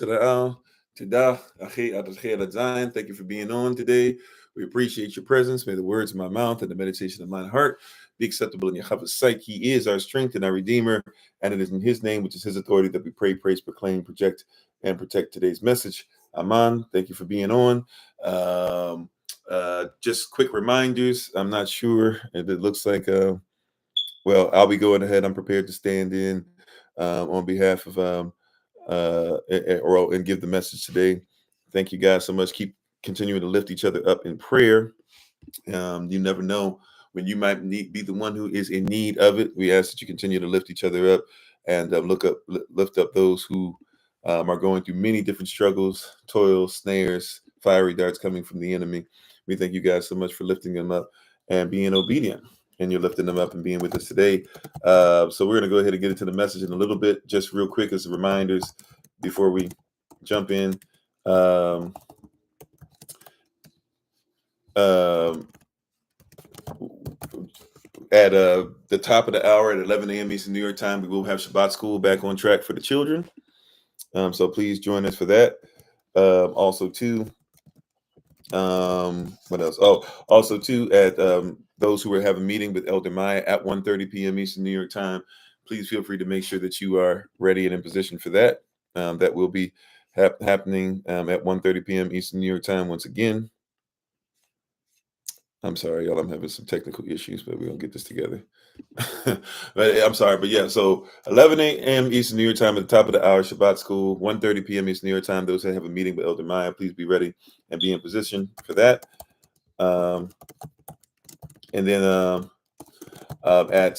Thank you for being on today. We appreciate your presence. May the words of my mouth and the meditation of my heart be acceptable in Yahweh's sight. He is our strength and our Redeemer, and it is in His name, which is His authority, that we pray, praise, proclaim, project, and protect today's message. Aman, thank you for being on. Just quick reminders. I'm not sure if it looks like, I'll be going ahead. I'm prepared to stand in on behalf of and give the message today. Thank you guys so much. Keep continuing to lift each other up in prayer. You never know when you might be the one who is in need of it. We ask that you continue to lift each other up and lift up those who are going through many different struggles, toils, snares, fiery darts coming from the enemy. We thank you guys so much for lifting them up and being obedient. And you're lifting them up and being with us today. So we're going to go ahead and get into the message in a little bit, just real quick as reminders before we jump in. At the top of the hour at 11 a.m. Eastern New York time, we will have Shabbat school back on track for the children. So please join us for that. Also, too, what else? Oh, also, too, at those who are having a meeting with Elder Maya at 1:30 p.m. Eastern New York time, please feel free to make sure that you are ready and in position for that. That will be happening at 1:30 p.m. Eastern New York time once again. I'm sorry, y'all. I'm having some technical issues, but we're going to get this together. But I'm sorry, but yeah, so 11 a.m. Eastern New York time at the top of the hour, Shabbat school, 1:30 p.m. Eastern New York time. Those that have a meeting with Elder Maya, please be ready and be in position for that. And then at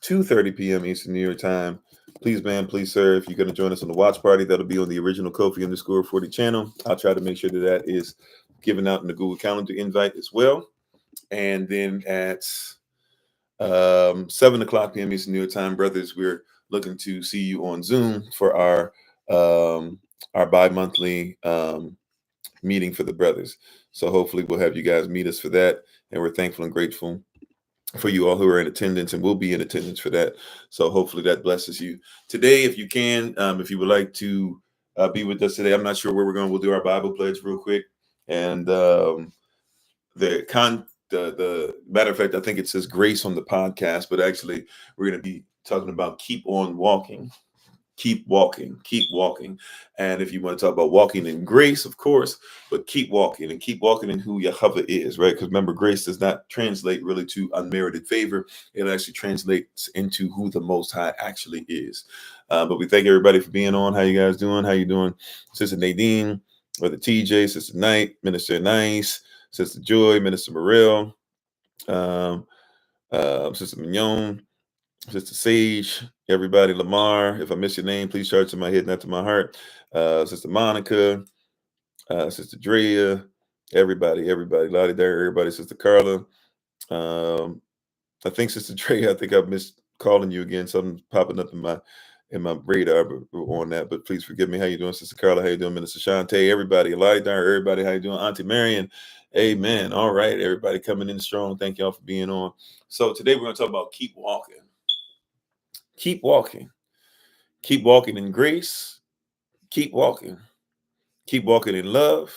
2:30 p.m. Eastern New York time, please, man, please, sir, if you're going to join us on the watch party, that'll be on the original Kofi_40 channel. I'll try to make sure that is given out in the Google Calendar invite as well. And then at 7 o'clock p.m. Eastern New York time, brothers, we're looking to see you on Zoom for our bi-monthly meeting for the brothers. So hopefully we'll have you guys meet us for that. And we're thankful and grateful for you all who are in attendance and will be in attendance for that. So hopefully that blesses you. Today, if you can, if you would like to be with us today, I'm not sure where we're going. We'll do our Bible pledge real quick. And the matter of fact, I think it says grace on the podcast, but actually we're going to be talking about keep on walking. Keep walking, keep walking. And if you want to talk about walking in grace, of course, but keep walking and keep walking in who Yahweh is, right? Because remember, grace does not translate really to unmerited favor. It actually translates into who the Most High actually is. But we thank everybody for being on. How you guys doing? How you doing? Sister Nadine, Brother TJ, Sister Knight, Minister Nice, Sister Joy, Minister Morel, Sister Mignon, Sister Sage, everybody, Lamar. If I miss your name, please charge to my head, not to my heart. Sister Monica, Sister Drea, everybody, Lottie there, everybody, Sister Carla. I think Sister Drea, I think I missed calling you again. Something's popping up in my radar on that, but please forgive me. How you doing, Sister Carla? How you doing, Minister Shantae? Everybody, Lottie there, everybody, how you doing? Auntie Marion, amen. All right, everybody coming in strong. Thank y'all for being on. So today we're going to talk about keep walking. Keep walking. Keep walking in grace. Keep walking. Keep walking in love.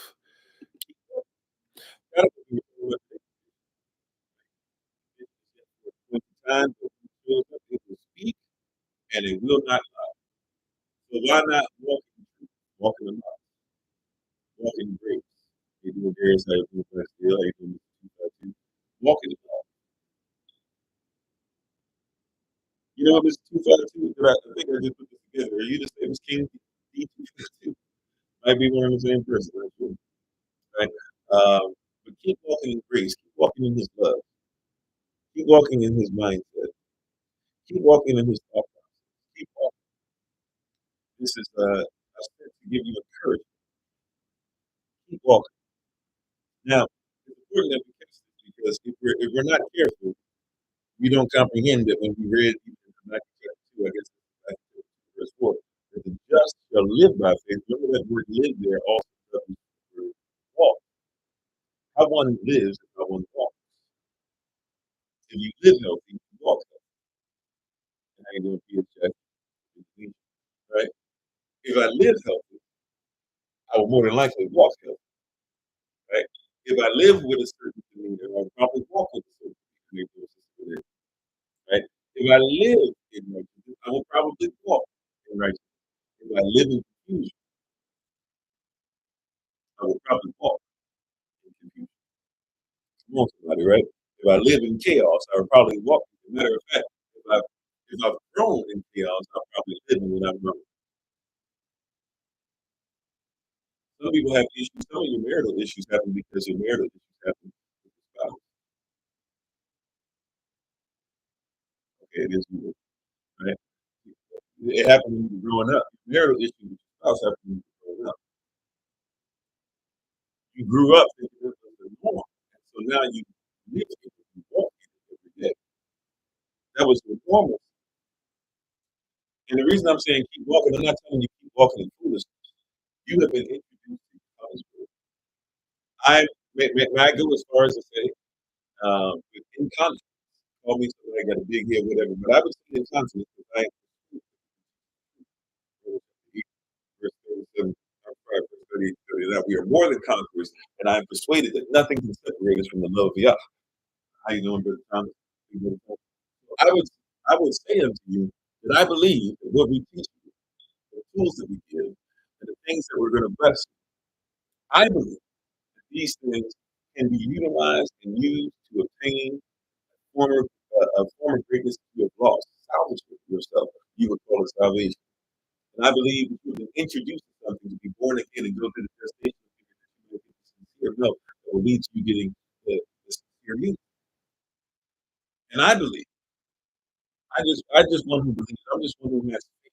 Time it will speak and it will not lie. So why not walk in love? Walk in grace. You do Darius, how you doing, Pastor Hill? How you doing, Mr. 252? Walk in love. You know what, Mr. 252? I think I just put this together. Are you the same as King D252? Might be one of the same person, right? But keep walking in grace. Keep walking in His love. Keep walking in His mindset. Keep walking in His thought process. Keep walking. This is a script to give you encouragement. Keep walking. Now, it's important that we catch this because if we're not careful, we don't comprehend that when we read back to chapter 2, I guess back to verse 4, that the just shall live by faith. Remember that word live there also doesn't walk. How one lives is how one walks. If you live healthy, you walk healthy. And how you doing, Peter Jack? Right? If I live healthy, I will more than likely walk healthy, right? If I live with a certain demeanor, I'll probably walk with a certain demeanor, right? If I live in righteousness, I will probably walk in righteousness. If I live in confusion, I will probably walk in confusion. Come on, somebody, right? If I live in chaos, I will probably walk. As a matter of fact, if I've grown in chaos, I'll probably live in what I've grown. Some people have issues. Some of your marital issues happen because your marital issues happen with your spouse. Okay, it is weird, right? It happened when you were growing up. Marital issues with your spouse happen when you were growing up. You grew up thinking this was the norm, and so now you live it, you walk it every day. That was the normal. And the reason I'm saying keep walking, I'm not telling you keep walking in foolishness. You have been introduced to God's word. May I go as far as to say, in confidence, call me somebody got a big head, whatever, but I would say in confidence because I am verse 37, I'm sorry, verse 30, 39, we are more than conquerors, and I am persuaded that nothing can separate us from the love of Yah. How you doing, Brother Thomas? I would I would say unto you that I believe that what we teach you, the tools that we give, and the things that we're going to bless you, I believe that these things can be utilized and used to obtain a form of greatness you have lost, salvage it for yourself. You would call it salvation. And I believe that you've been introduced to something to be born again and go through the gestation of the sincere milk that will lead to you getting the sincere meat. And I believe, I just one who believes, I'm just one who has faith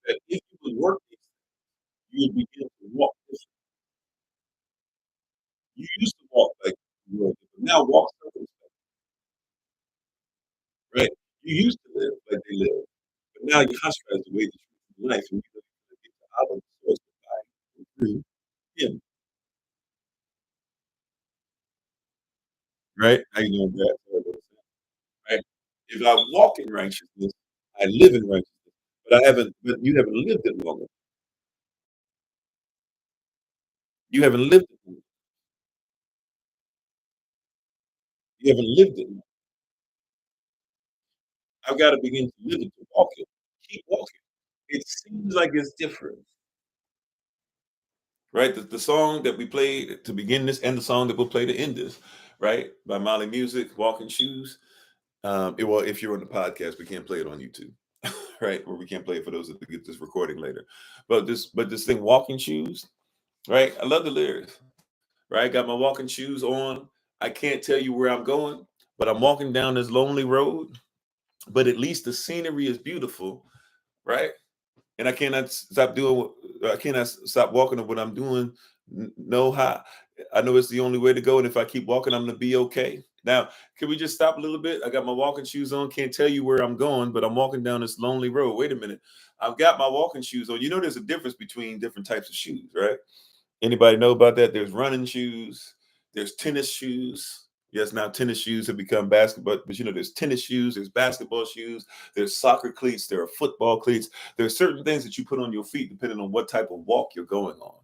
that if you would work these things, you would begin to walk this. You used to walk like the world did, but now walk circumspect, right? You used to live like they live, but now you ostracize the way that you live life, and you get out of the source of life through Him, right? How you doing, Brad? Sorry about that. Right? If I walk in righteousness, I live in righteousness. But you haven't lived it long enough. You haven't lived it long enough. You haven't lived it. I've got to begin to live it to walk it. Keep walking. It seems like it's different, right? The song that we played to begin this and the song that we'll play to end this, right? By Molly Music, Walking Shoes. Well, if you're on the podcast, we can't play it on YouTube, right? Or we can't play it for those that get this recording later. But this thing, Walking Shoes, right? I love the lyrics, right? Got my walking shoes on. I can't tell you where I'm going, but I'm walking down this lonely road. But at least the scenery is beautiful, right? And I cannot stop walking on what I'm doing. Know how I know it's the only way to go. And if I keep walking, I'm gonna be okay. Now, can we just stop a little bit? I got my walking shoes on, can't tell you where I'm going, but I'm walking down this lonely road. Wait a minute. I've got my walking shoes on. You know, there's a difference between different types of shoes, right? Anybody know about that? There's running shoes, there's tennis shoes. Yes, now tennis shoes have become basketball, but you know, there's tennis shoes, there's basketball shoes, there's soccer cleats, there are football cleats. There's certain things that you put on your feet depending on what type of walk you're going on.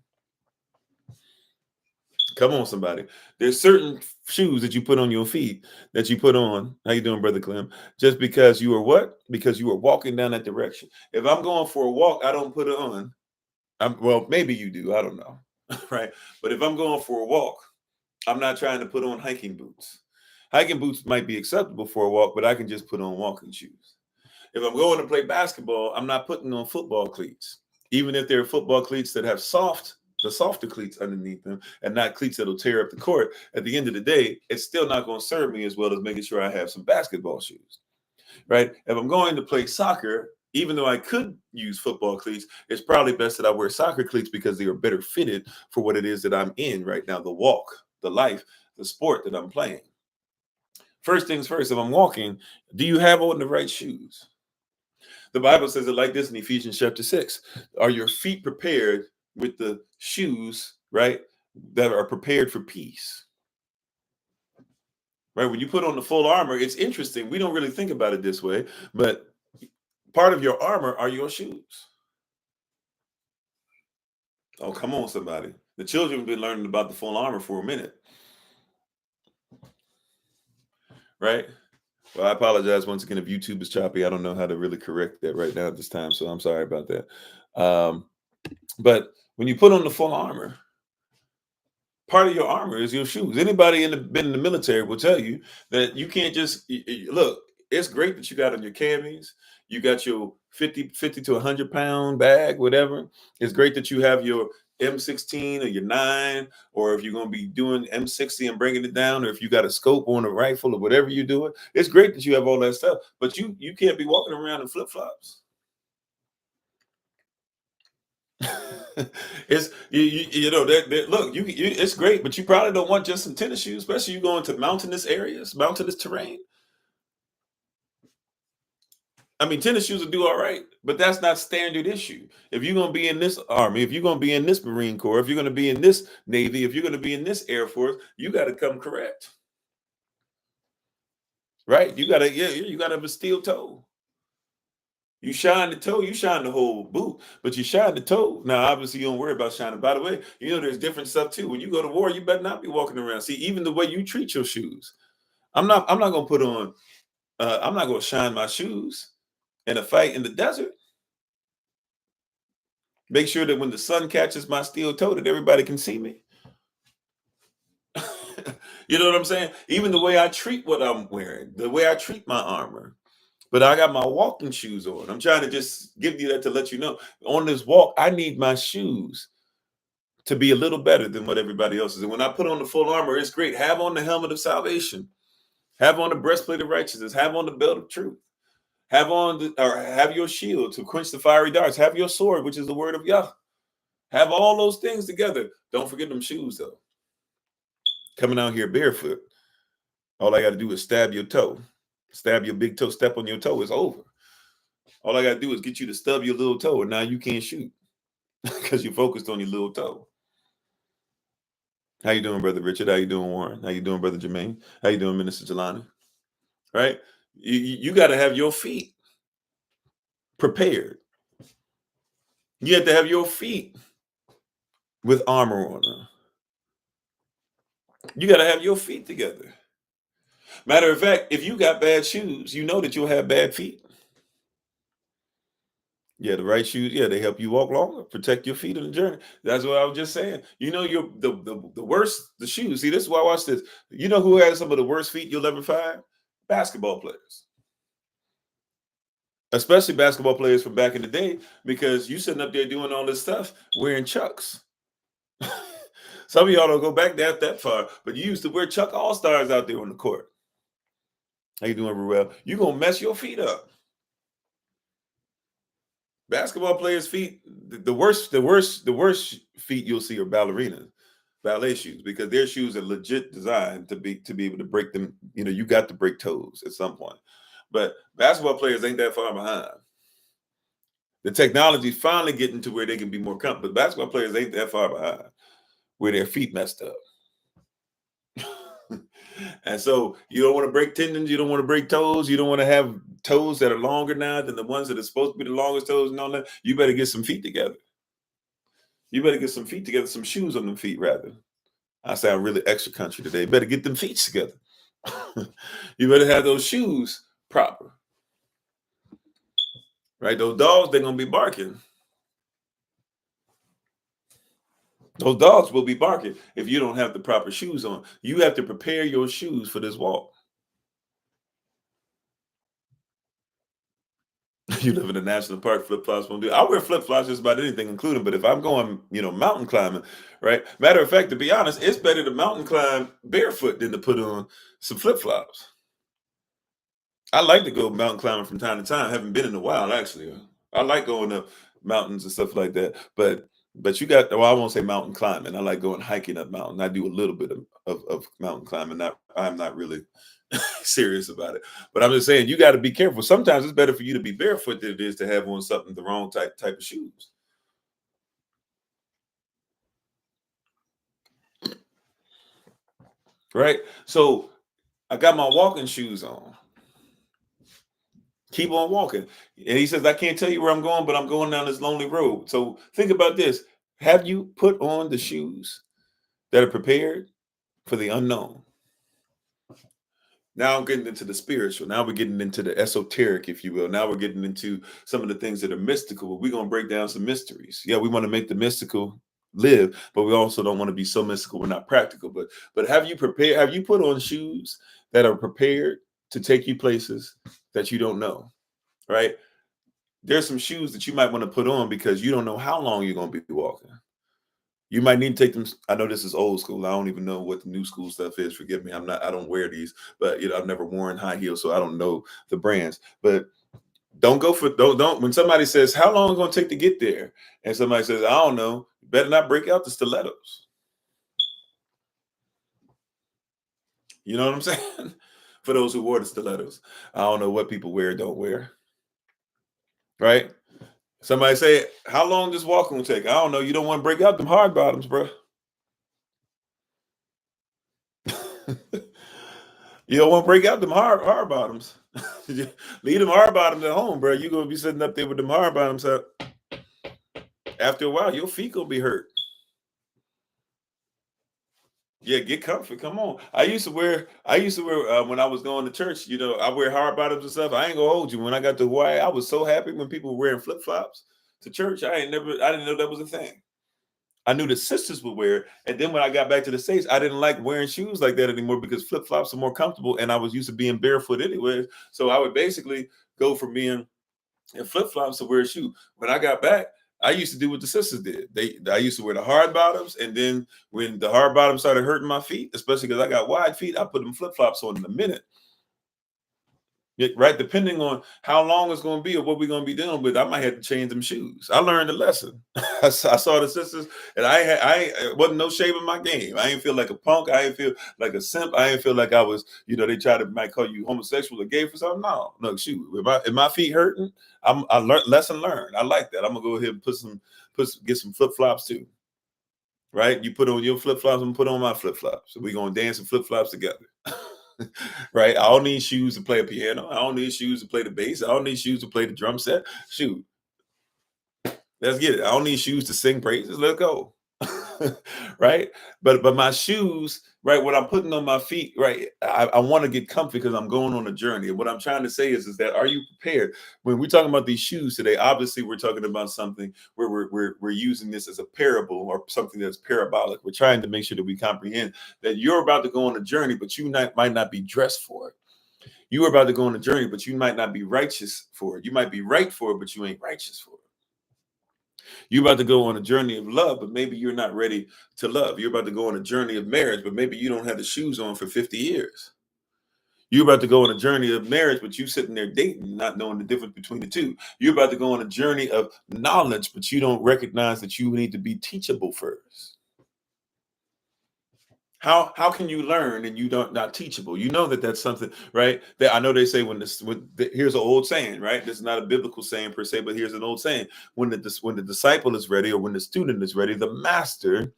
Come on, somebody. There's certain shoes that you put on your feet that you put on. How you doing, Brother Clem? Just because you are what? Because you are walking down that direction. If I'm going for a walk, I don't put it on. Well, maybe you do. I don't know. Right. But if I'm going for a walk, I'm not trying to put on hiking boots. Hiking boots might be acceptable for a walk, but I can just put on walking shoes. If I'm going to play basketball, I'm not putting on football cleats. Even if they're football cleats that have the softer cleats underneath them and not cleats that'll tear up the court, at the end of the day, it's still not going to serve me as well as making sure I have some basketball shoes, right? If I'm going to play soccer, even though I could use football cleats, it's probably best that I wear soccer cleats because they are better fitted for what it is that I'm in right now, the walk, the life, the sport that I'm playing. First things first, if I'm walking, do you have on the right shoes? The Bible says it like this in Ephesians chapter 6. Are your feet prepared with the shoes, right, that are prepared for peace? Right? When you put on the full armor, it's interesting. We don't really think about it this way, but part of your armor are your shoes. Oh, come on, somebody. The children have been learning about the full armor for a minute, right? Well, I apologize once again if YouTube is choppy. I don't know how to really correct that right now at this time, so I'm sorry about that. But when you put on the full armor, part of your armor is your shoes. Anybody been in the military will tell you that you can't just look. It's great that you got on your camis, you got your 50 to 100 pound bag, whatever. It's great that you have your M16 or your 9, or if you're going to be doing M60 and bringing it down, or if you got a scope on a rifle or whatever you're doing. It's great that you have all that stuff, but you can't be walking around in flip flops. It's you know that look it's great, but you probably don't want just some tennis shoes, especially you going to mountainous areas, mountainous terrain. I mean, tennis shoes will do all right, but that's not standard issue. If you're gonna be in this army, if you're gonna be in this Marine Corps, if you're gonna be in this Navy, if you're gonna be in this Air Force, you got to come correct, right? You gotta have a steel toe. You shine the toe, you shine the whole boot, but you shine the toe. Now, obviously, you don't worry about shining. By the way, there's different stuff too. When you go to war, you better not be walking around. See, even the way you treat your shoes. I'm not gonna put on. I'm not gonna shine my shoes in a fight in the desert. Make sure that when the sun catches my steel toe, that everybody can see me. You know what I'm saying? Even the way I treat what I'm wearing, the way I treat my armor. But I got my walking shoes on. I'm trying to just give you that to let you know on this walk, I need my shoes to be a little better than what everybody else is. And when I put on the full armor, it's great. Have on the helmet of salvation, have on the breastplate of righteousness, have on the belt of truth, have your shield to quench the fiery darts, have your sword, which is the word of Yah. Have all those things together. Don't forget them shoes though. Coming out here barefoot, all I got to do is stab your toe. Stab your big toe, step on your toe, it's over. All I got to do is get you to stub your little toe, and now you can't shoot because you're focused on your little toe. How you doing, Brother Richard? How you doing, Warren? How you doing, Brother Jermaine? How you doing, Minister Jelani? Right? You got to have your feet prepared. You have to have your feet with armor on them. You got to have your feet together. Matter of fact, if you got bad shoes, you know that you'll have bad feet. Yeah, the right shoes, yeah, they help you walk longer, protect your feet on the journey. That's what I was just saying. You're the worst, the shoes. See, this is why I watch this. You know who has some of the worst feet you'll ever find? Basketball players. Especially basketball players from back in the day, because you sitting up there doing all this stuff wearing Chucks. Some of y'all don't go back that far, but you used to wear Chuck All-Stars out there on the court. How you doing, Ruel? You're gonna mess your feet up. Basketball players' feet, the worst feet you'll see are ballerinas, ballet shoes, because their shoes are legit designed to be able to break them. You got to break toes at some point. But basketball players ain't that far behind. The technology's finally getting to where they can be more comfortable. But basketball players ain't that far behind where their feet messed up. And so you don't want to break tendons, you don't want to break toes, you don't want to have toes that are longer now than the ones that are supposed to be the longest toes and all that. You better get some feet together. Some shoes on them feet, rather. I sound really extra country today. Better get them feet together. You better have those shoes proper. Right? Those dogs, they're going to be barking. Those dogs will be barking if you don't have the proper shoes on. You have to prepare your shoes for this walk. You live in a national park, flip-flops won't do. I wear flip-flops just about anything, including, but if I'm going, mountain climbing, right? Matter of fact, to be honest, it's better to mountain climb barefoot than to put on some flip-flops. I like to go mountain climbing from time to time. I haven't been in a while, actually. I like going up mountains and stuff like that. But I won't say mountain climbing. I like going hiking up mountain. I do a little bit of mountain climbing. I'm not really serious about it. But I'm just saying, you got to be careful. Sometimes it's better for you to be barefoot than it is to have on something, the wrong type of shoes. Right? So I got my walking shoes on. Keep on walking. And he says, I can't tell you where I'm going, but I'm going down this lonely road. So think about this. Have you put on the shoes that are prepared for the unknown? Now I'm getting into the spiritual. Now we're getting into the esoteric, if you will. Now we're getting into some of the things that are mystical. We're going to break down some mysteries. Yeah, we want to make the mystical live, but we also don't want to be so mystical we're not practical. But have you prepared? Have you put on shoes that are prepared to take you places that you don't know? Right? There's some shoes that you might want to put on because you don't know how long you're going to be walking. You might need to take them. I know this is old school. I don't even know what the new school stuff is. Forgive me. I don't wear these, but I've never worn high heels, so I don't know the brands. But don't when somebody says, how long is it gonna take to get there? And somebody says, I don't know, you better not break out the stilettos. You know what I'm saying? For those who wore the stilettos. I don't know what people wear, don't wear. Right? Somebody say, how long this walk gonna take? I don't know. You don't want to break out them hard bottoms, bro. You don't want to break out them hard bottoms. Leave them hard bottoms at home, bro. You're gonna be sitting up there with them hard bottoms up. After a while, your feet gonna be hurt. Yeah, get comfy. Come on. I used to wear when I was going to church. I wear hard bottoms and stuff. I ain't gonna hold you. When I got to Hawaii, I was so happy when people were wearing flip flops to church. I didn't know that was a thing. I knew the sisters would wear it. And then when I got back to the States, I didn't like wearing shoes like that anymore because flip flops are more comfortable. And I was used to being barefoot anyway. So I would basically go from being in flip flops to wear a shoe. When I got back, I used to do what the sisters did. I used to wear the hard bottoms. And then when the hard bottoms started hurting my feet, especially because I got wide feet, I put them flip flops on in a minute. Right, depending on how long it's going to be or what we're going to be dealing with, I might have to change them shoes. I learned a lesson. I saw the sisters, and it wasn't no shame in my game. I didn't feel like a punk. I didn't feel like a simp. I didn't feel like I was. They might call you homosexual or gay for something. No, shoot. If my feet hurting, I learned lesson learned. I like that. I'm gonna go ahead and get some flip flops too. Right, you put on your flip flops, I'm gonna put on my flip flops. So we're gonna dance in flip flops together. Right? I don't need shoes to play a piano. I don't need shoes to play the bass. I don't need shoes to play the drum set. Shoot, let's get it. I don't need shoes to sing praises. Let's go. Right? But my shoes, right? What I'm putting on my feet, right? I want to get comfy because I'm going on a journey. And what I'm trying to say is that are you prepared? When we're talking about these shoes today, obviously we're talking about something where we're using this as a parable or something that's parabolic. We're trying to make sure that we comprehend that you're about to go on a journey, but might not be dressed for it. You are about to go on a journey, but you might not be righteous for it. You might be right for it, but you ain't righteous for it. You're about to go on a journey of love, but maybe you're not ready to love. You're about to go on a journey of marriage, but maybe you don't have the shoes on for 50 years. You're about to go on a journey of marriage, but you sitting there dating, not knowing the difference between the two. You're about to go on a journey of knowledge, but you don't recognize that you need to be teachable first. How can you learn and you don't not teachable? You know that's something, right? That I know they say here's an old saying, right? This is not a biblical saying per se, but here's an old saying: when the disciple is ready or when the student is ready, the master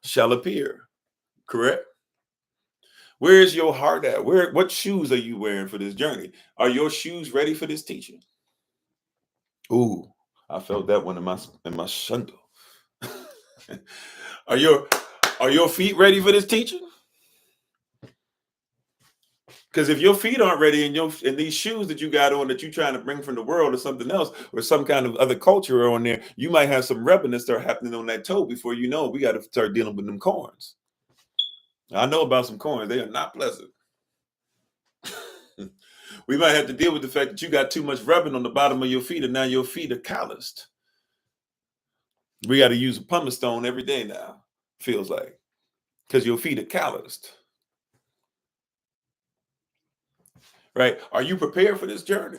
shall appear. Correct? Where is your heart at? What shoes are you wearing for this journey? Are your shoes ready for this teaching? Ooh, I felt that one in my shundle. are your feet ready for this teaching? Because if your feet aren't ready and these shoes that you got on that you're trying to bring from the world or something else or some kind of other culture on there, you might have some rubbing that start happening on that toe before you know it, we got to start dealing with them corns. I know about some corns. They are not pleasant. We might have to deal with the fact that you got too much rubbing on the bottom of your feet and now your feet are calloused. We got to use a pumice stone every day now, feels like, because your feet are calloused. Right? Are you prepared for this journey?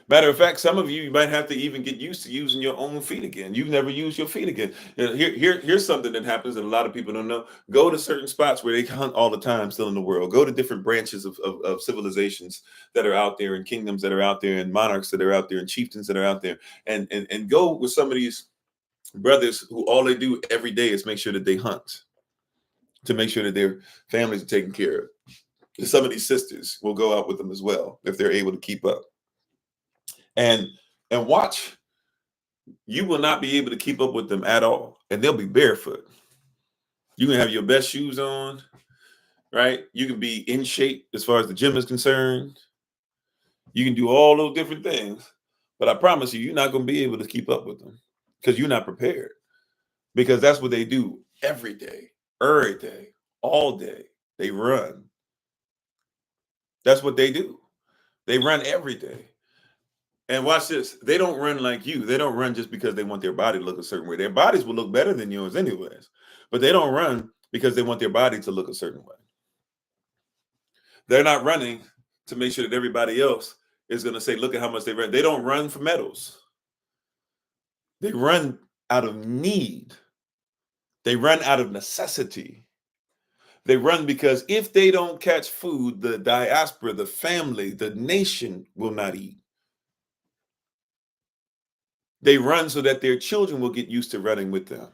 Matter of fact, some of you might have to even get used to using your own feet again. You've never used your feet again. Here's something that happens that a lot of people don't know. Go to certain spots where they hunt all the time still in the world. Go to different branches of civilizations that are out there and kingdoms that are out there and monarchs that are out there and chieftains that are out there. And go with some of these brothers who all they do every day is make sure that they hunt to make sure that their families are taken care of. And some of these sisters will go out with them as well if they're able to keep up. And and watch. You will not be able to keep up with them at all, and they'll be barefoot. You can have your best shoes on, right? You can be in shape as far as the gym is concerned. You can do all those different things, but I promise you, you're not going to be able to keep up with them because you're not prepared. Because that's what they do every day, all day. They run. That's what they do. They run every day. And watch this. They don't run like you. They don't run just because they want their body to look a certain way. Their bodies will look better than yours anyways. But they don't run because they want their body to look a certain way. They're not running to make sure that everybody else is going to say, look at how much they run. They don't run for medals. They run out of need. They run out of necessity. They run because if they don't catch food, the diaspora, the family, the nation will not eat. They run so that their children will get used to running with them.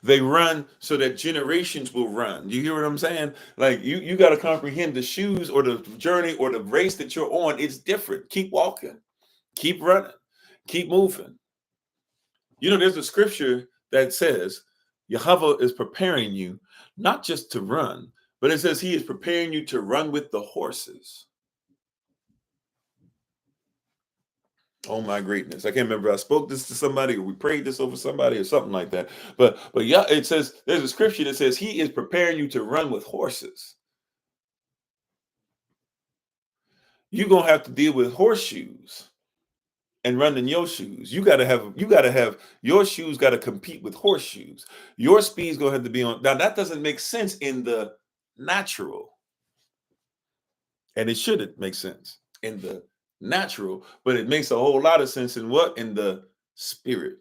They run so that generations will run. You hear what I'm saying? Like you got to comprehend the shoes or the journey or the race that you're on. It's different. Keep walking, keep running, keep moving. You know, there's a scripture that says Yahweh is preparing you not just to run, but it says he is preparing you to run with the horses. Oh my greatness. I can't remember. I spoke this to somebody or we prayed this over somebody or something like that. But yeah, it says there's a scripture that says he is preparing you to run with horses. You're gonna have to deal with horseshoes and run in your shoes. You gotta have your shoes gotta compete with horseshoes. Your speed's gonna have to be on. Now that doesn't make sense in the natural. And it shouldn't make sense in the natural, but it makes a whole lot of sense in what? In the spirit.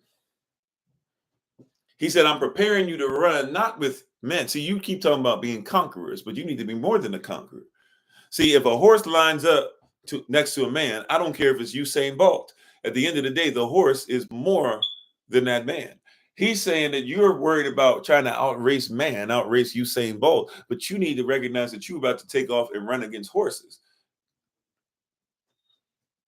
He said, I'm preparing you to run, not with men. See, you keep talking about being conquerors, but you need to be more than a conqueror. See, if a horse lines up next to a man, I don't care if it's Usain Bolt. At the end of the day, the horse is more than that man. He's saying that you're worried about trying to outrace Usain Bolt, but you need to recognize that you're about to take off and run against horses.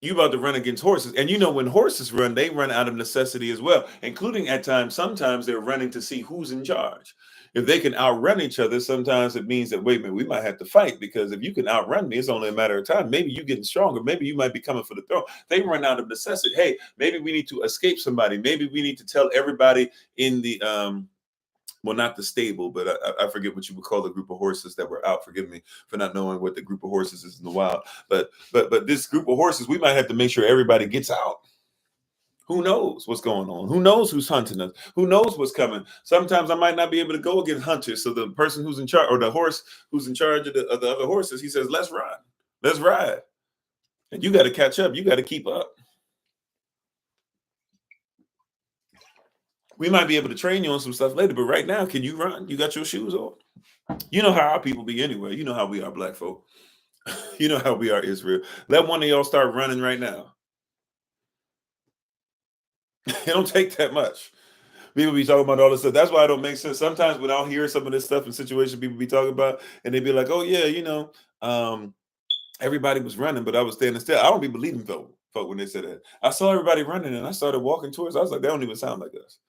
You about to run against horses. And you know, when horses run, they run out of necessity as well, including at times, sometimes they're running to see who's in charge. If they can outrun each other, sometimes it means that, wait a minute, we might have to fight because if you can outrun me, it's only a matter of time. Maybe you're getting stronger. Maybe you might be coming for the throne. They run out of necessity. Hey, maybe we need to escape somebody. Maybe we need to tell everybody in the, well, not the stable, but I forget what you would call the group of horses that were out. Forgive me for not knowing what the group of horses is in the wild. But this group of horses, we might have to make sure everybody gets out. Who knows what's going on? Who knows who's hunting us? Who knows what's coming? Sometimes I might not be able to go against hunters. So the person who's in charge, or the horse who's in charge of the other horses, he says, let's run. Let's ride. And you got to catch up. You got to keep up. We might be able to train you on some stuff later, but right now, can you run? You got your shoes on? You know how our people be anyway. You know how we are, black folk. You know how we are, Israel. Let one of y'all start running right now. It don't take that much. People be talking about all this stuff. That's why it don't make sense. Sometimes when I'll hear some of this stuff and situations people be talking about, and they be like, oh yeah, you know, everybody was running, but I was standing still. I don't be believing folk when they say that. I saw everybody running and I started walking towards. I was like, they don't even sound like us.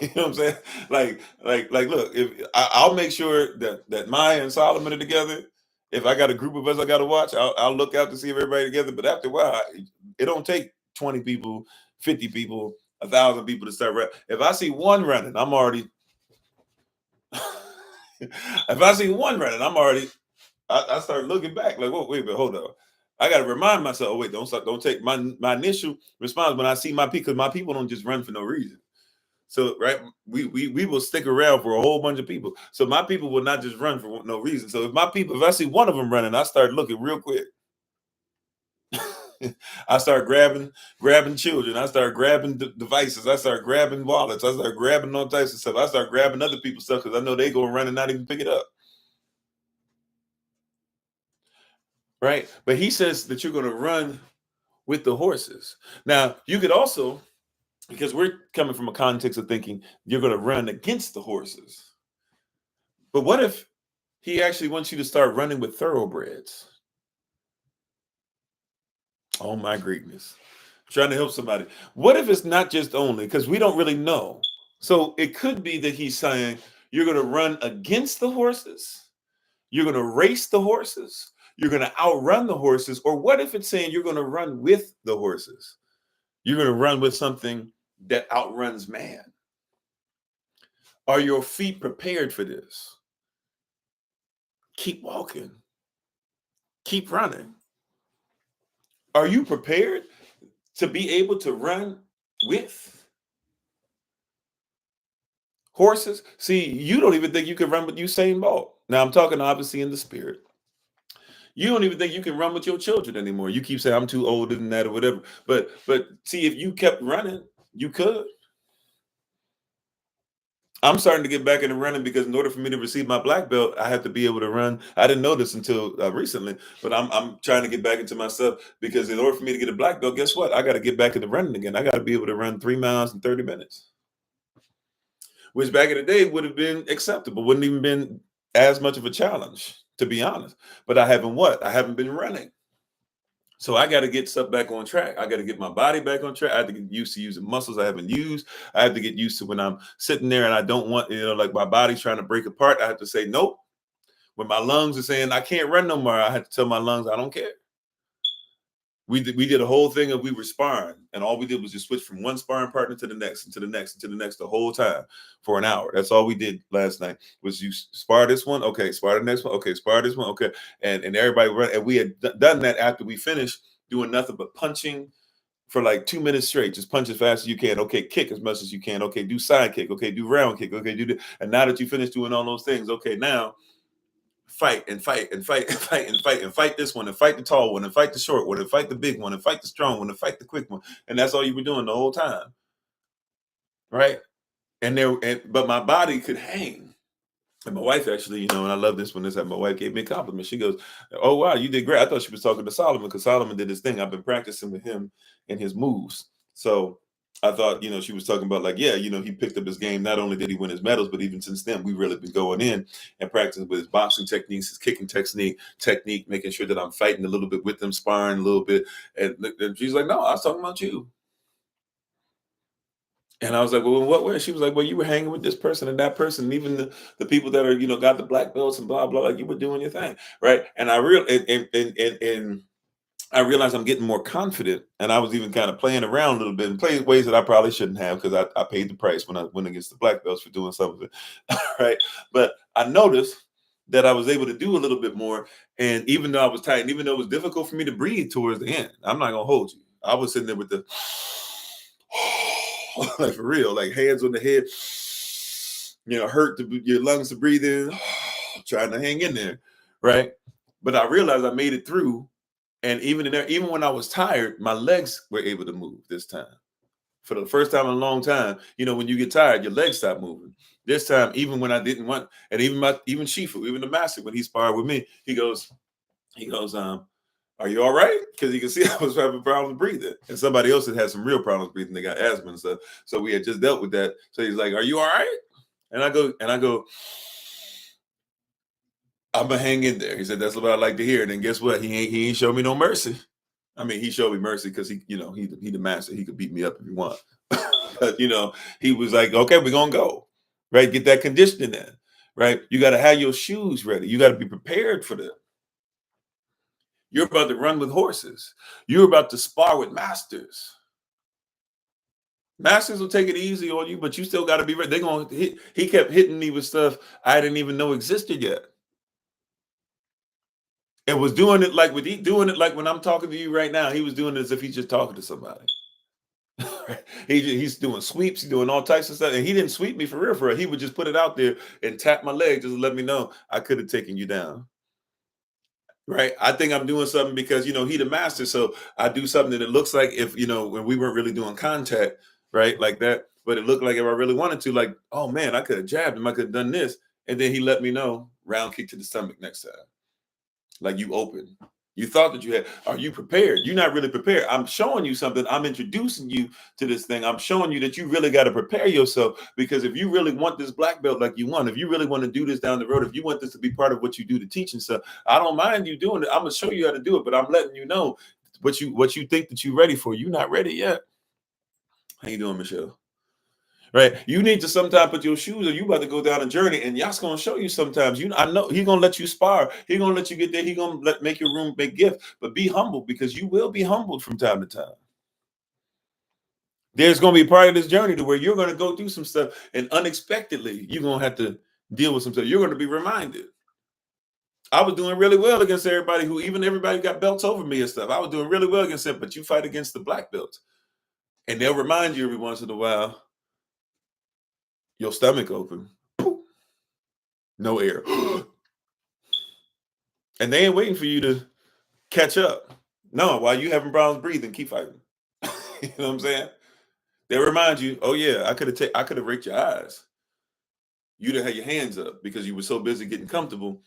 You know what I'm saying? Like, look, if I'll make sure that Maya and Solomon are together. If I got a group of us I got to watch, I'll look out to see everybody together. But after a while, it don't take 20 people, 50 people, 1,000 people to start running. If I see one running, I'm already. If I see one running, I'm already. I start looking back like, whoa, wait, but hold on. I got to remind myself. Oh wait, don't take my initial response when I see my people, because my people don't just run for no reason. So, right, we will stick around for a whole bunch of people. So my people will not just run for no reason. So if I see one of them running, I start looking real quick. I start grabbing children. I start grabbing devices. I start grabbing wallets. I start grabbing all types of stuff. I start grabbing other people's stuff because I know they go run and not even pick it up. Right. But he says that you're going to run with the horses. Now, you could also, because we're coming from a context of thinking you're going to run against the horses. But what if he actually wants you to start running with thoroughbreds? Oh my greatness. Trying to help somebody. What if it's not just only, because we don't really know. So it could be that he's saying you're going to run against the horses, you're going to race the horses, you're going to outrun the horses. Or what if it's saying you're going to run with the horses? You're going to run with something that outruns man. Are your feet prepared for this? Keep walking. Keep running. Are you prepared to be able to run with horses? See, you don't even think you can run with Usain Bolt. Now, I'm talking obviously in the spirit. You don't even think you can run with your children anymore. You keep saying I'm too old than that or whatever. But see, if you kept running, you could. I'm starting to get back into running because in order for me to receive my black belt, I have to be able to run. I didn't know this until recently, but I'm trying to get back into myself because in order for me to get a black belt, guess what? I got to get back into running again. I got to be able to run 3 miles in 30 minutes, which back in the day would have been acceptable. Wouldn't even been as much of a challenge, to be honest. But I haven't what? I haven't been running. So I got to get stuff back on track. I got to get my body back on track. I have to get used to using muscles I haven't used. I have to get used to when I'm sitting there and I don't want, like my body's trying to break apart. I have to say, nope. When my lungs are saying I can't run no more, I have to tell my lungs, I don't care. We did a whole thing of we were sparring, and all we did was just switch from one sparring partner to the next and to the next and to the next the whole time for an hour. That's all we did last night was you spar this one, okay, spar the next one, okay, spar this one, okay, and everybody run. And we had done that after we finished doing nothing but punching for like 2 minutes straight. Just punch as fast as you can. Okay, kick as much as you can. Okay, do side kick. Okay, do round kick. Okay, do the. And now that you finished doing all those things, okay, now fight and fight and fight and fight and fight and fight this one and fight the tall one and fight the short one and fight the big one and fight the strong one and fight the quick one. And that's all you were doing the whole time. Right. But my body could hang. And my wife actually, and I love this when my wife gave me a compliment. She goes, "Oh wow, you did great." I thought she was talking to Solomon because Solomon did his thing. I've been practicing with him and his moves. So I thought, she was talking about like, yeah, he picked up his game. Not only did he win his medals, but even since then, we really been going in and practicing with his boxing techniques, his kicking technique, making sure that I'm fighting a little bit with them, sparring a little bit. And she's like, "No, I was talking about you." And I was like, "Well, in what way?" She was like, "Well, you were hanging with this person and that person, and even the people that are, got the black belts and blah blah. Like you were doing your thing, right?" And and I realized I'm getting more confident, and I was even kind of playing around a little bit and playing ways that I probably shouldn't have because I paid the price when I went against the black belts for doing some of it, right? But I noticed that I was able to do a little bit more, and even though I was tight, and even though it was difficult for me to breathe towards the end, I'm not gonna hold you. I was sitting there with the like for real, like hands on the head, hurt your lungs to breathe in, trying to hang in there, right? But I realized I made it through, and even in there, even when I was tired, my legs were able to move this time. For the first time in a long time, when you get tired, your legs stop moving. This time, even when I didn't want, and even Shifu, even the master, when he sparred with me, he goes, "Are you all right?" Because he can see I was having problems breathing, and somebody else had some real problems breathing. They got asthma and stuff, so we had just dealt with that. So he's like, "Are you all right?" And I go, "I'm gonna hang in there." He said, "That's what I like to hear." And then guess what? He ain't showed me no mercy. I mean, he showed me mercy because he the master. He could beat me up if he want. But he was like, "Okay, we're gonna go, right? Get that conditioning in, right? You got to have your shoes ready. You got to be prepared for that. You're about to run with horses. You're about to spar with masters. Masters will take it easy on you, but you still got to be ready. They're gonna hit. He kept hitting me with stuff I didn't even know existed yet, and was doing it like doing it like when I'm talking to you right now. He was doing it as if he's just talking to somebody. He's doing sweeps, he's doing all types of stuff, and he didn't sweep me for real. For real. He would just put it out there and tap my leg just to let me know I could have taken you down. Right. I think I'm doing something because he the master. So I do something that it looks like if when we weren't really doing contact, right, like that. But it looked like if I really wanted to, like, oh man, I could have jabbed him, I could have done this, and then he let me know round kick to the stomach next time. Like you open. You thought that you had. Are you prepared? You're not really prepared. I'm showing you something. I'm introducing you to this thing. I'm showing you that you really got to prepare yourself because if you really want this black belt like you want, if you really want to do this down the road, if you want this to be part of what you do to teach and stuff, I don't mind you doing it. I'm gonna show you how to do it, but I'm letting you know what you think that you're ready for. You're not ready yet. How you doing, Michelle? Right? You need to sometimes put your shoes, or you about to go down a journey, and Yah's gonna show you sometimes. I know He's gonna let you spar. He's gonna let you get there. He's gonna make your room make gift, but be humble, because you will be humbled from time to time. There's gonna be a part of this journey to where you're gonna go through some stuff, and unexpectedly you're gonna have to deal with some stuff. You're gonna be reminded. I was doing really well against everybody everybody got belts over me and stuff. I was doing really well against them, but you fight against the black belts, and they'll remind you every once in a while. Your stomach open, no air, and they ain't waiting for you to catch up. No, while you having problems breathing, keep fighting. You know what I'm saying? They remind you, oh yeah, I could have raked your eyes. You'd have had your hands up because you were so busy getting comfortable.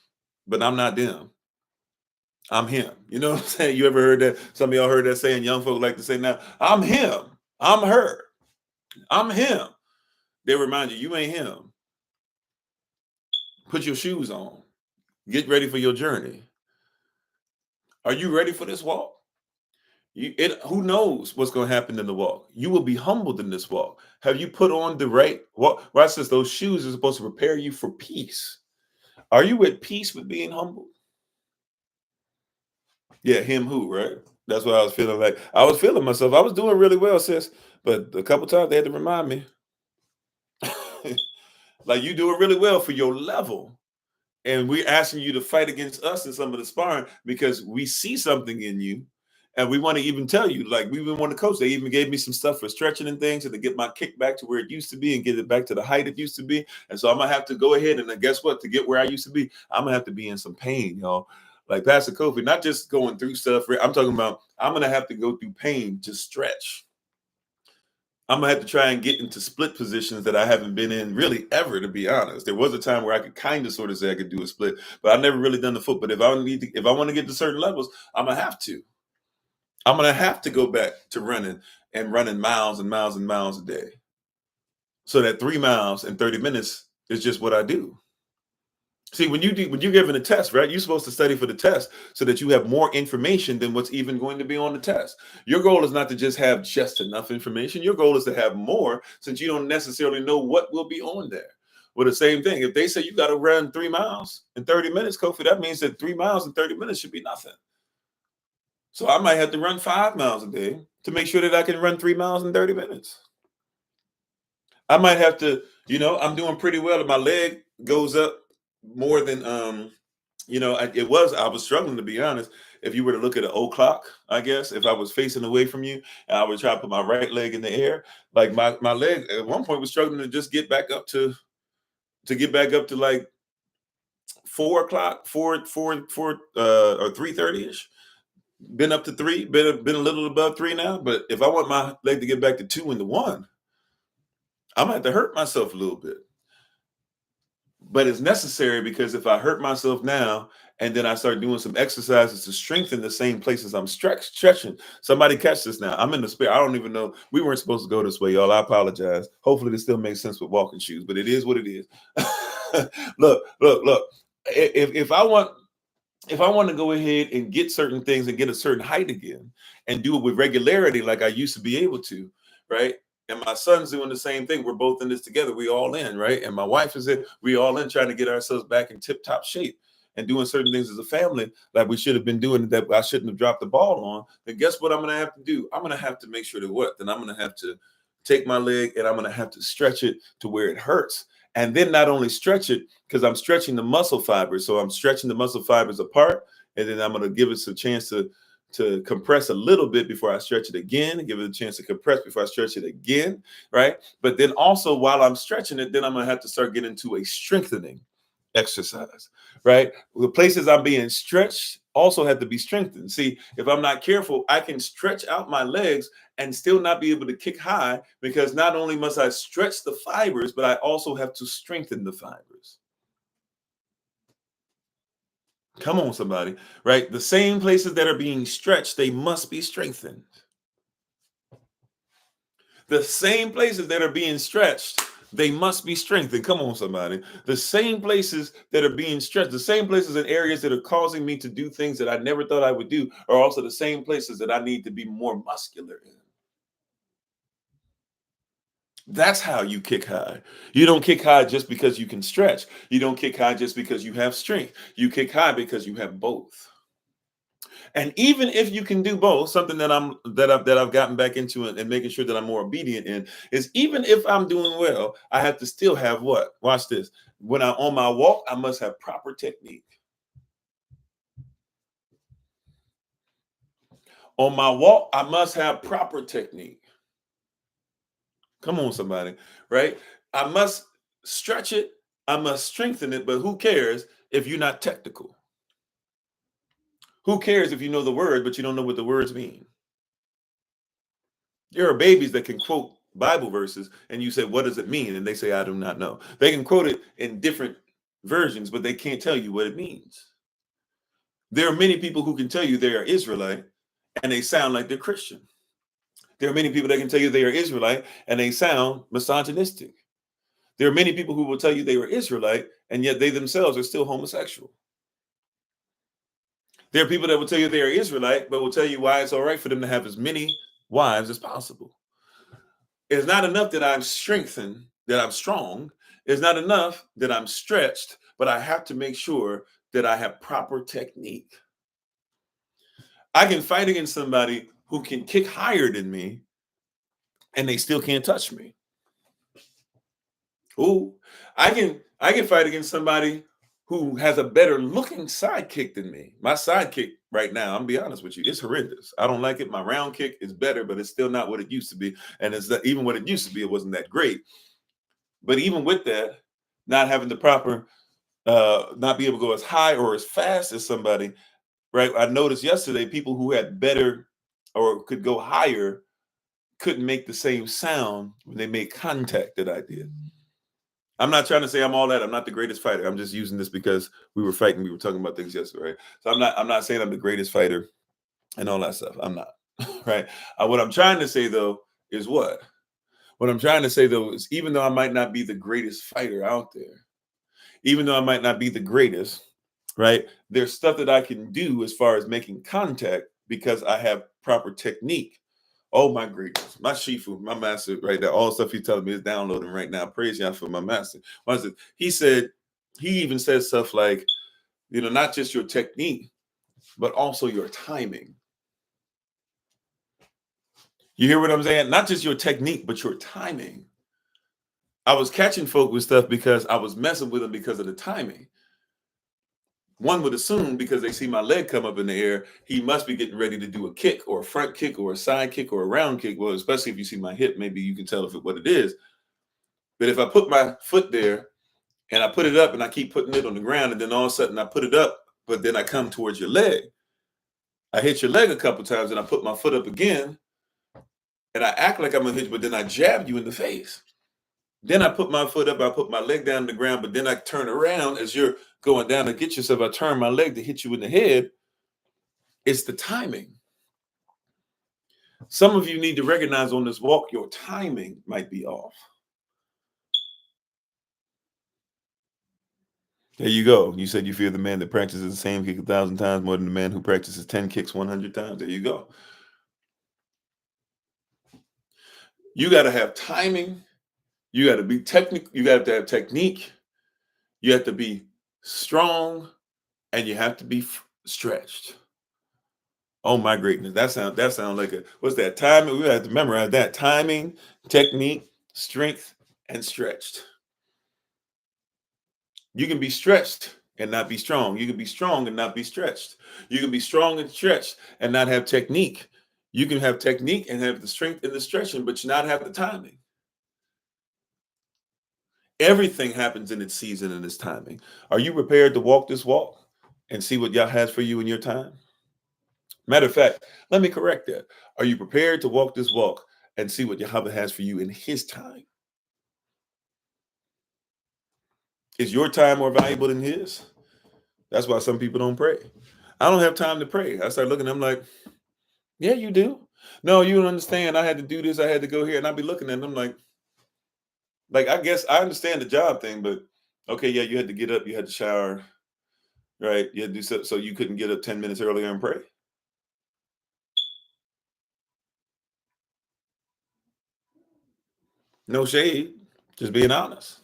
But I'm not them. I'm him. You know what I'm saying? You ever heard that? Some of y'all heard that saying? Young folk like to say now, I'm him. I'm her. I'm him. They remind you, you ain't him. Put your shoes on. Get ready for your journey. Are you ready for this walk? Who knows what's going to happen in the walk? You will be humbled in this walk. Have you put on the right walk? Right, says those shoes are supposed to prepare you for peace. Are you at peace with being humbled? Yeah, him who, right? That's what I was feeling like. I was feeling myself. I was doing really well, sis. But a couple times they had to remind me. Like, you doing really well for your level. And we're asking you to fight against us in some of the sparring because we see something in you. And we want to even tell you, like, we even want to coach. They even gave me some stuff for stretching and things, and to get my kick back to where it used to be and get it back to the height it used to be. And so I'm going to have to go ahead and guess what? To get where I used to be, I'm going to have to be in some pain, y'all. Like Pastor Kofi, not just going through stuff. I'm talking about I'm going to have to go through pain to stretch. I'm going to have to try and get into split positions that I haven't been in really ever, to be honest. There was a time where I could kind of sort of say I could do a split, but I've never really done the foot. But if I want to get to certain levels, I'm going to have to. I'm going to have to go back to running miles and miles and miles a day. So that 3 miles in 30 minutes is just what I do. See, when you're given a test, right, you're supposed to study for the test so that you have more information than what's even going to be on the test. Your goal is not to just have just enough information. Your goal is to have more, since you don't necessarily know what will be on there. Well, the same thing. If they say you got to run 3 miles in 30 minutes, Kofi, that means that 3 miles in 30 minutes should be nothing. So I might have to run 5 miles a day to make sure that I can run 3 miles in 30 minutes. I might have to, I'm doing pretty well if my leg goes up more than I was struggling, to be honest. If you were to look at an O clock, I guess, if I was facing away from you and I would try to put my right leg in the air, like my leg at one point was struggling to just get back up to like 4 o'clock, or 3:30ish. Been up to 3, been a little above 3 now. But if I want my leg to get back to 2 and to 1, I'm gonna have to hurt myself a little bit. But it's necessary, because if I hurt myself now and then I start doing some exercises to strengthen the same places I'm stretching. Somebody catch this now. I'm in the spirit. I don't even know. We weren't supposed to go this way, y'all. I apologize. Hopefully this still makes sense with walking shoes, but it is what it is. Look. If I want to go ahead and get certain things and get a certain height again and do it with regularity like I used to be able to, right? And my son's doing the same thing. We're both in this together. We all in, right? And my wife is in. We all in trying to get ourselves back in tip-top shape and doing certain things as a family like we should have been doing that I shouldn't have dropped the ball on. Then guess what I'm going to have to do? I'm going to have to make sure that Then I'm going to have to take my leg and I'm going to have to stretch it to where it hurts. And then not only stretch it, because I'm stretching the muscle fibers. So I'm stretching the muscle fibers apart, and then I'm going to give it a chance to compress a little bit before I stretch it again, and give it a chance to compress before I stretch it again, right? But then also while I'm stretching it, then I'm going to have to start getting into a strengthening exercise, right? The places I'm being stretched also have to be strengthened. See, if I'm not careful, I can stretch out my legs and still not be able to kick high, because not only must I stretch the fibers, but I also have to strengthen the fibers. Come on, somebody, right? The same places that are being stretched, they must be strengthened. The same places that are being stretched They must be strengthened. Come on, somebody. The same places that are being stretched, the same places and areas that are causing me to do things that I never thought I would do, are also the same places that I need to be more muscular in. That's how you kick high. You don't kick high just because you can stretch. You don't kick high just because you have strength. You kick high because you have both. And even if you can do both, something that I've gotten back into and making sure that I'm more obedient in is, even if I'm doing well, I have to still have what? Watch this. When I'm on my walk, I must have proper technique. On my walk, I must have proper technique. Come on, somebody, right? I must stretch it, I must strengthen it, but who cares if you're not technical? Who cares if you know the word, but you don't know what the words mean? There are babies that can quote Bible verses, and you say, "What does it mean?" And they say, "I do not know." They can quote it in different versions, but they can't tell you what it means. There are many people who can tell you they are Israelite, and they sound like they're Christian. There are many people that can tell you they are Israelite, and they sound misogynistic. There are many people who will tell you they were Israelite, and yet they themselves are still homosexual. There are people that will tell you they are Israelite, but will tell you why it's all right for them to have as many wives as possible. It's not enough that I'm strengthened, that I'm strong. It's not enough that I'm stretched, but I have to make sure that I have proper technique. I can fight against somebody who can kick higher than me, and they still can't touch me. Ooh, I can fight against somebody who has a better looking sidekick than me. My sidekick right now, I'm gonna be honest with you, it's horrendous. I don't like it. My round kick is better, but it's still not what it used to be. And it's that, even what it used to be, it wasn't that great. But even with that, not having the proper, not be able to go as high or as fast as somebody, right? I noticed yesterday people who had better or could go higher couldn't make the same sound when they made contact that I did. I'm not trying to say I'm all that. I'm not the greatest fighter. I'm just using this because we were fighting. We were talking about things yesterday, right? So I'm not saying I'm the greatest fighter and all that stuff. I'm not, right? What I'm trying to say though is what? What I'm trying to say though is, even though I might not be the greatest fighter out there, even though I might not be the greatest, right? There's stuff that I can do as far as making contact because I have proper technique. Oh my greatness, my Shifu, my master, right there. All the stuff he's telling me is downloading right now. Praise God for my master. What is it? He said, he even said stuff like, not just your technique, but also your timing. You hear what I'm saying? Not just your technique, but your timing. I was catching folk with stuff because I was messing with them because of the timing. One would assume because they see my leg come up in the air, he must be getting ready to do a kick or a front kick or a side kick or a round kick. Well, especially if you see my hip, maybe you can tell what it is. But if I put my foot there and I put it up and I keep putting it on the ground, and then all of a sudden I put it up, but then I come towards your leg, I hit your leg a couple times and I put my foot up again and I act like I'm gonna hit you, but then I jab you in the face. Then I put my foot up, I put my leg down on the ground, but then I turn around as you're going down to get yourself. I turn my leg to hit you in the head. It's the timing. Some of you need to recognize on this walk, your timing might be off. There you go. You said you fear the man that practices the same kick 1,000 times more than the man who practices 10 kicks 100 times. There you go. You got to have timing. You got to be technical. You got to have technique. You have to be strong, and you have to be stretched. Oh my greatness. That sound like what's that? Timing. We have to memorize that. Timing, technique, strength, and stretched. You can be stretched and not be strong. You can be strong and not be stretched. You can be strong and stretched and not have technique. You can have technique and have the strength and the stretching, but you not have the timing. Everything happens in its season and its timing. Are you prepared to walk this walk and see what Yah has for you in your time? Matter of fact, let me correct that. Are you prepared to walk this walk and see what Yahweh has for you in his time? Is your time more valuable than his? That's why some people don't pray. I don't have time to pray. I start looking at them like, yeah, you do. No, you don't understand. I had to do this. I had to go here. And I'd be looking at them like, Like, I guess I understand the job thing, but okay, yeah, you had to get up, you had to shower, right? You had to do so you couldn't get up 10 minutes earlier and pray. No shade, just being honest.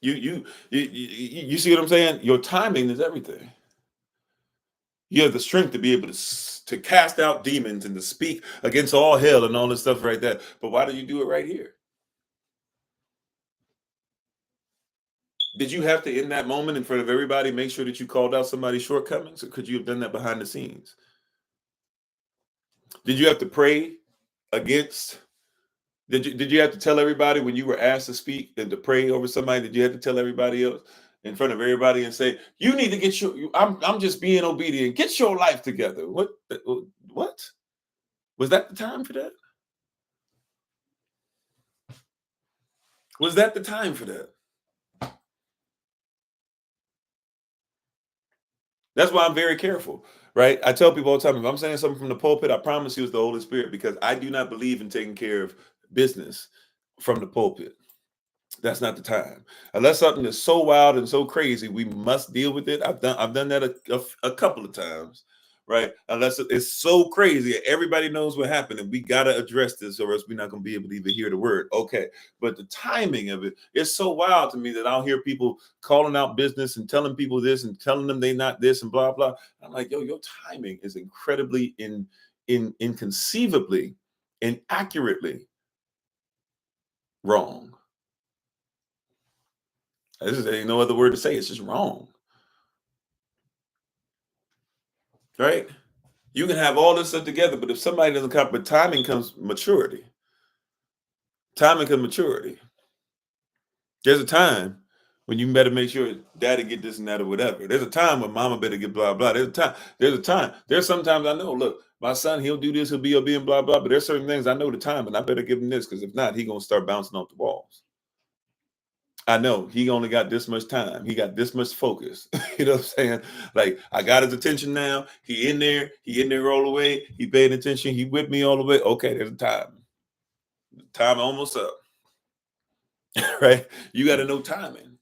You see what I'm saying? Your timing is everything. You have the strength to be able to cast out demons and to speak against all hell and all this stuff right there. But why do you do it right here? Did you have to, in that moment, in front of everybody, make sure that you called out somebody's shortcomings, or could you have done that behind the scenes? Did you have to pray against? Did you have to tell everybody when you were asked to speak and to pray over somebody? Did you have to tell everybody else in front of everybody and say, "You need to get I'm just being obedient. Get your life together." What was that the time for that? Was that the time for that? That's why I'm very careful, right? I tell people all the time, if I'm saying something from the pulpit, I promise you it's the Holy Spirit, because I do not believe in taking care of business from the pulpit. That's not the time. Unless something is so wild and so crazy, we must deal with it. I've done that a couple of times, right? Unless it's so crazy, everybody knows what happened, and we gotta address this, or else we're not gonna be able to even hear the word. Okay, but the timing of it is so wild to me that I'll hear people calling out business and telling people this and telling them they not this and blah blah. I'm like, yo, your timing is incredibly inconceivably, inaccurately wrong. There ain't no other word to say. It's just wrong, right? You can have all this stuff together, but if somebody doesn't come, but timing comes maturity. Timing comes maturity. There's a time when you better make sure daddy get this and that or whatever. There's a time when mama better get blah blah. There's a time. There's a time. There's sometimes I know. Look, my son, he'll do this. He'll be obedient, blah blah. But there's certain things I know the time, and I better give him this, because if not, he gonna start bouncing off the walls. I know he only got this much time. He got this much focus. You know what I'm saying? Like, I got his attention now. He in there. He in there all the way. He paying attention. He with me all the way. Okay, there's a time. Time almost up. Right? You got to know timing.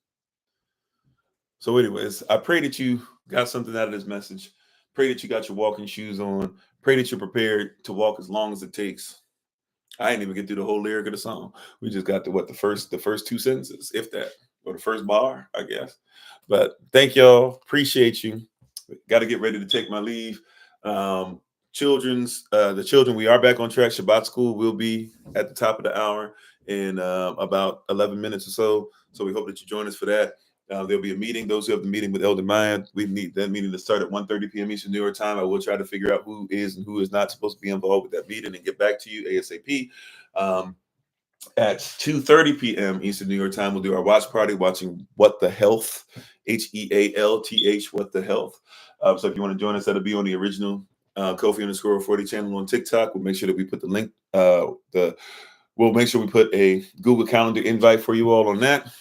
So, anyways, I pray that you got something out of this message. Pray that you got your walking shoes on. Pray that you're prepared to walk as long as it takes. I didn't even get through the whole lyric of the song. We just got to the first two sentences, if that, or the first bar, I guess. But thank y'all. Appreciate you. Got to get ready to take my leave. The children, we are back on track. Shabbat school will be at the top of the hour in about 11 minutes or so. So we hope that you join us for that. There'll be a meeting. Those who have the meeting with Elder Maya, we need that meeting to start at 1:30 p.m. Eastern New York time. I will try to figure out who is and who is not supposed to be involved with that meeting and get back to you ASAP. At 2:30 p.m. Eastern New York time, we'll do our watch party, watching What the Health, HEALTH, What the Health. So if you want to join us, that'll be on the original Kofi _40 channel on TikTok. We'll make sure that we put the link, we'll make sure we put a Google Calendar invite for you all on that.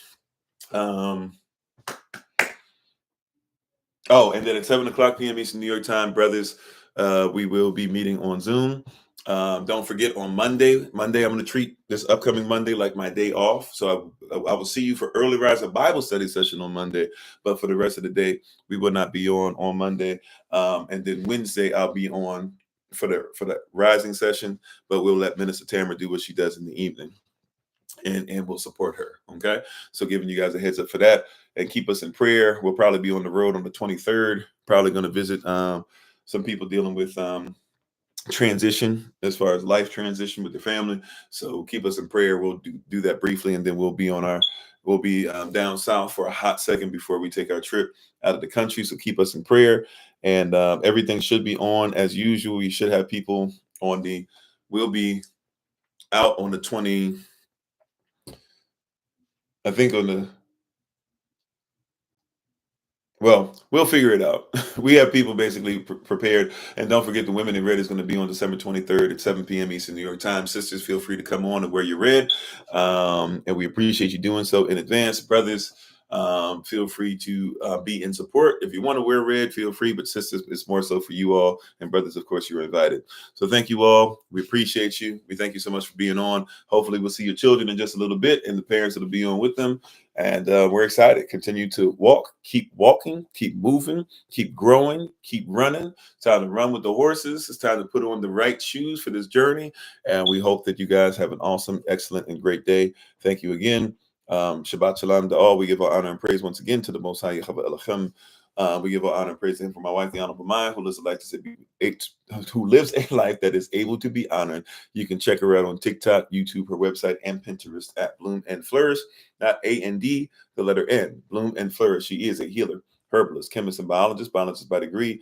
And then at 7:00 p.m. Eastern New York time, brothers, we will be meeting on Zoom. Don't forget, on Monday, I'm going to treat this upcoming Monday like my day off. So I will see you for early riser Bible study session on Monday. But for the rest of the day, we will not be on Monday. And then Wednesday, I'll be on for the rising session. But we'll let Minister Tamara do what she does in the evening. And we'll support her. Okay. So giving you guys a heads up for that, and keep us in prayer. We'll probably be on the road on the 23rd, probably going to visit some people dealing with transition, as far as life transition with their family. So keep us in prayer. We'll do that briefly, and then we'll be down south for a hot second before we take our trip out of the country. So keep us in prayer, and everything should be on as usual. You should have people we'll be out on the 20, I think well, we'll figure it out. We have people basically prepared. And don't forget, the Women in Red is going to be on December 23rd at 7 p.m. Eastern New York time. Sisters, feel free to come on and wear your red. And we appreciate you doing so in advance. Brothers, Feel free to be in support. If you want to wear red, feel free. But sisters, it's more so for you all. And brothers, of course, you're invited. So thank you all. We appreciate you. We thank you so much for being on. Hopefully we'll see your children in just a little bit and the parents that'll be on with them. And we're excited. Continue to keep walking, keep moving, keep growing, keep running. It's time to run with the horses. It's time to put on the right shoes for this journey. And we hope that you guys have an awesome, excellent, and great day. Thank you again. Shabbat Shalom to all. We give our honor and praise once again to the Most High Yahweh Elohim. We give our honor and praise to him for my wife, the Honorable Mind, who lives a life that is able to be honored. You can check her out on TikTok, YouTube, her website, and Pinterest at Bloom and Flourish. Not A-N-D, the letter N. Bloom and Flourish. She is a healer, herbalist, chemist, and biologist by degree.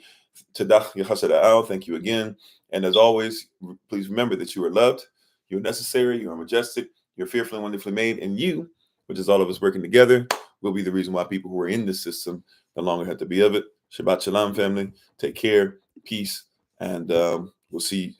Thank you again. And as always, please remember that you are loved, you're necessary, you are majestic, you're fearfully and wonderfully made, and you, which is all of us working together, will be the reason why people who are in this system no longer have to be of it. Shabbat Shalom, family. Take care, peace, and we'll see